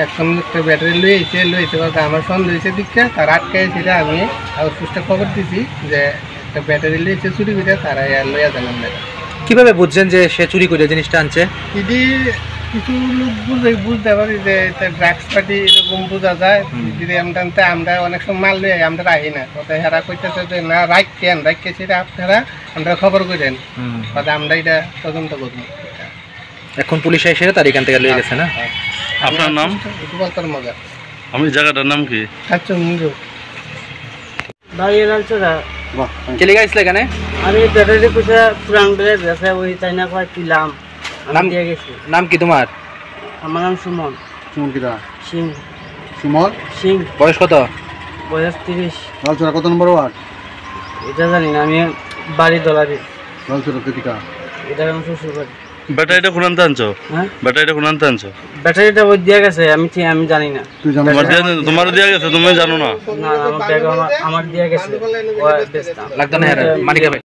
এখন একটা ব্যাটারি লইতে পারবে আমার সন্দেহ হয়েছে দিকটা তার আটকায় সেটা আমি হাউসপুসটা খবর দিছি যে একটা ব্যাটারি লইছে চুরি করে তারা লইয়া জানান না। কিভাবে বুঝছেন যে সে চুরি করে জিনিসটা আনছে? যদি কিছু লোক বুঝতে পারি যে ড্রাগস পার্টি এরকম বোঝা যায়। যদি আমরা অনেক সময় মাল লই আমরা রাখি না, কথা হেরা কইতেছে যে না রাখকে সেটা আপনারা আমরা খবর করেন, কথা আমরা এটা তদন্ত করবো। এখন পুলিশ এসে তার এখান থেকে লয়ে গেছে না? আপনার নাম? বলতার মজা। আমি জায়গাটার নাম কি? আচ্ছা মুজো দাঁড়িয়ে লাগছে না। চলে গেছিল এখানে? আমি ব্যাটারি পয়সা পুরান বেড়ে গেছে ওই তাই না কয় তুলাম নাম দিয়ে গেছি। নাম কি তোমার? আমার নাম সুমন। সুমন কিরা? সিং। সুমন সিং। বয়স কত? বয়স 30। লালচরা কত নম্বর ওয়ার্ড? এটা জানি না, আমি বাড়ি দলারি। লালচরা তেতিকা। এটা আমার শ্বশুর বাড়ি। ব্যাটারিটা কোন আনতে আনছো? হ্যাঁ ব্যাটারিটা কোন আনতে আনছো? ব্যাটারিটা ওই দিয়ে গেছে, আমি জানি না। তুই জানো? তোমার দিয়ে গেছে, তুমি জানো না? না আমার ব্যাগ আমার দিয়ে গেছে। ও বেচতাম। লাগতো না মানিকা ভাই।